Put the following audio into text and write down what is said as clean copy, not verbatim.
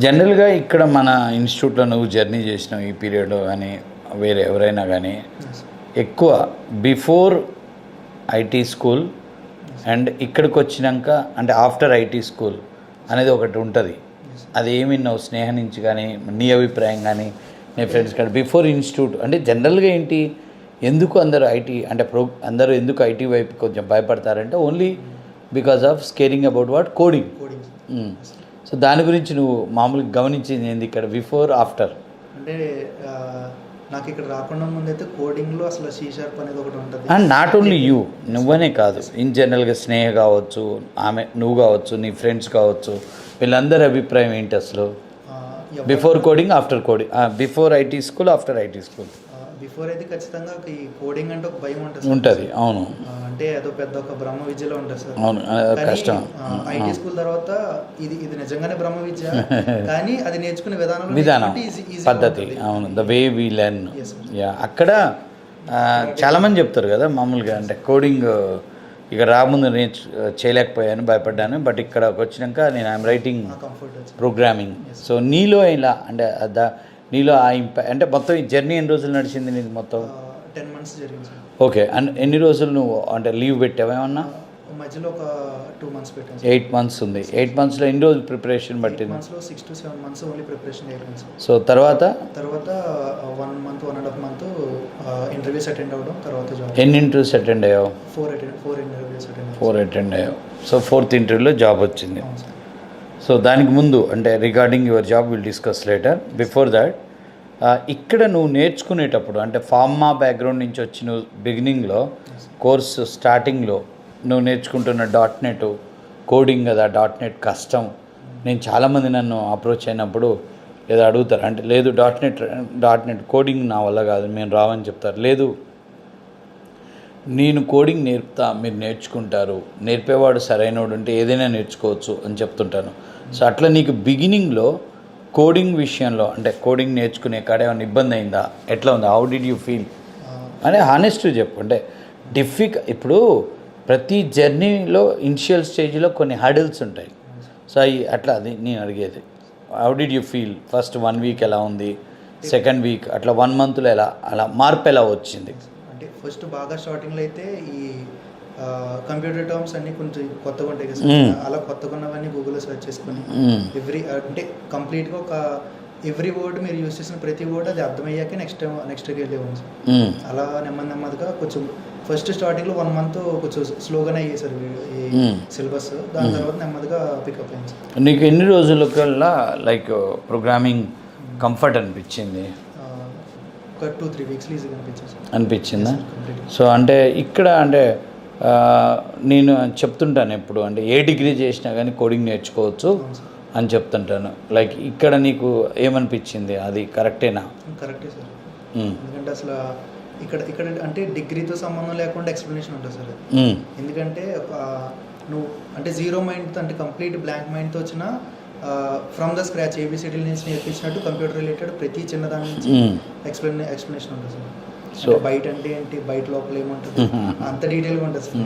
జనరల్గా ఇక్కడ మన ఇన్స్టిట్యూట్లో నువ్వు జర్నీ చేసినావు ఈ పీరియడ్లో కానీ వేరే ఎవరైనా కానీ ఎక్కువ బిఫోర్ ఐటీ స్కూల్ అండ్ ఇక్కడికి వచ్చినాక అంటే ఆఫ్టర్ ఐటీ స్కూల్ అనేది ఒకటి ఉంటుంది. అది ఏమి నువ్వు స్నేహం నుంచి కానీ నీ అభిప్రాయం కానీ నీ ఫ్రెండ్స్ కానీ బిఫోర్ ఇన్స్టిట్యూట్ అంటే జనరల్గా ఏంటి, ఎందుకు అందరూ ఐటీ అంటే అందరూ ఎందుకు ఐటీ వైపు కొంచెం భయపడతారంటే only because of scaring about what coding. So దాని గురించి నువ్వు మామూలుగా గమనించింది ఏంది ఇక్కడ బిఫోర్ ఆఫ్టర్? అంటే నాకు ఇక్కడ రాకుండా ముందైతే కోడింగ్లో అసలు C# అనేది ఒకటి ఉంటుంది. అండ్ నాట్ ఓన్లీ యూ, నువ్వనే కాదు, ఇన్ జనరల్గా స్నేహ కావచ్చు, ఆమె నువ్వు కావచ్చు, నీ ఫ్రెండ్స్ కావచ్చు, వీళ్ళందరి అభిప్రాయం ఏంటి అసలు before coding after coding, before IT school after IT school? Before అయితే ఖచ్చితంగా ఈ కోడింగ్ అంటే ఒక భయం ఉంటుంది. అవును, అంటే అదో పెద్ద ఒక బ్రహ్మ విద్యలో ఉంటుంది సార్. అవును, కష్టం. ఐటీ స్కూల్ తర్వాత ఇది నిజంగానే బ్రహ్మ విద్య, కానీ అది నేర్చుకునే విధానం పద్ధతి, అవును, ద వే వి లెర్న్. అక్కడ చాలామంది చెప్తారు కదా మామూలుగా అంటే కోడింగ్ ఇక రాముందు నేను చేయలేకపోయాను, భయపడ్డాను, బట్ ఇక్కడ వచ్చినాక నేను ఐఎమ్ రైటింగ్ ప్రోగ్రామింగ్. సో నీలో ఇలా అంటే నీలో ఆ అంటే మొత్తం ఈ జర్నీ ఎన్ని రోజులు నడిచింది నీది మొత్తం? 10 months జరిగింది. ఓకే, అండ్ ఎన్ని రోజులు నువ్వు అంటే లీవ్ పెట్టావా ఏమన్నా? మధ్యలో ఒక 2 months పెట్టాను. 8 months ఉంది. 8 monthsలో ఎన్ని రోజులు ప్రిపరేషన్ పట్టింది? 6 to 7 months ఓన్లీ ప్రిపరేషన్ అయిపోయింది. సో తర్వాత 1 month 1.5 month ఇంటర్వ్యూస్ అటెండ్ అవ్వడం. తర్వాత జాబ్. ఎన్ని ఇంటర్వ్యూస్ అటెండ్ అయ్యావు? 4 ఇంటర్వ్యూస్ అటెండ్. 4 అటెండ్ అయ్యావు. సో 4th ఇంటర్వ్యూలో జాబ్ వచ్చింది. సో దానికి ముందు అంటే regarding your job will discuss later. Before that ఇక్కడ నువ్వు నేర్చుకునేటప్పుడు అంటే ఫార్మా బ్యాక్గ్రౌండ్ నుంచి వచ్చి నువ్వు బిగినింగ్లో కోర్సు స్టార్టింగ్లో నువ్వు నేర్చుకుంటున్న .NET కోడింగ్ కదా, .NET కష్టం. నేను చాలామంది నన్ను అప్రోచ్ అయినప్పుడు ఏదో అడుగుతారు, అంటే లేదు .NET కోడింగ్ నా వల్ల కాదు, మేము రావని చెప్తారు. లేదు, నేను కోడింగ్ నేర్పుతా, మీరు నేర్చుకుంటారు, నేర్పేవాడు సరైనవాడు ఉంటే ఏదైనా నేర్చుకోవచ్చు అని చెప్తుంటాను. సో అట్లా నీకు బిగినింగ్లో కోడింగ్ విషయంలో అంటే కోడింగ్ నేర్చుకునే కాడ ఏమైనా ఇబ్బంది అయిందా? ఎట్లా ఉంది? హౌ డిడ్ యూ ఫీల్ అని హానెస్ట్ చెప్పు. అంటే ఇప్పుడు ప్రతి జర్నీలో ఇనిషియల్ స్టేజ్లో కొన్ని హర్డిల్స్ ఉంటాయి. సో అట్లా అది నేను అడిగేది. How did you feel? First 1 week ఎలా ఉంది, సెకండ్ వీక్ అట్లా 1 monthలో ఎలా అలా మార్పు ఎలా వచ్చింది? అంటే ఫస్ట్ బాగా స్టార్టింగ్లో అయితే ఈ కంప్యూటర్ టర్మ్స్ అన్నీ కొంచెం కొత్తగా ఉంటాయి కదా, అలా కొత్తగా ఉన్నవన్నీ గూగుల్లో సెర్చ్ చేసుకొని అంటే కంప్లీట్గా ఒక ఎవ్రీ వర్డ్ మీరు యూజ్ చేసిన ప్రతి వర్డ్ అది అర్థమయ్యాక నెక్స్ట్కి వెళ్ళేవాళ్ళు సార్. అలా నెమ్మదిగా కొంచెం ఫస్ట్ స్టార్టింగ్లో 1 month కొంచెం స్లోగానే అయ్యేసారు ఈ సిలబస్. దాని తర్వాత నెమ్మదిగా పికప్ అయింది సార్. నీకు ఎన్ని రోజులకల్లా లైక్ ప్రోగ్రామింగ్ కంఫర్ట్ అనిపించింది? ఒక 2-3 weeks ఈజీగా అనిపించిందా? సో అంటే ఇక్కడ అంటే నేను చెప్తుంటాను ఎప్పుడు, అంటే ఏ డిగ్రీ చేసినా కానీ కోడింగ్ నేర్చుకోవచ్చు అని చెప్తుంటాను. లైక్ ఇక్కడ నీకు ఏమనిపించింది? అది కరెక్టేనా? కరెక్టే సార్. ఎందుకంటే అసలు ఇక్కడ అంటే డిగ్రీతో సంబంధం లేకుండా ఎక్స్ప్లెనేషన్ ఉంటుంది సార్. ఎందుకంటే నువ్వు అంటే జీరో మైండ్తో అంటే కంప్లీట్ బ్లాంక్ మైండ్తో వచ్చిన ఫ్రమ్ ద స్క్రాచ్ ABCD నుంచి నేర్పించినట్టు కంప్యూటర్ రిలేటెడ్ ప్రతి చిన్నదాని నుంచి ఎక్స్ప్లెనేషన్ ఉంటుంది సార్. సో బయట అంటే ఏంటి, బయట లోపల ఏముంటుంది, అంత డీటెయిల్గా ఉంటుంది సార్.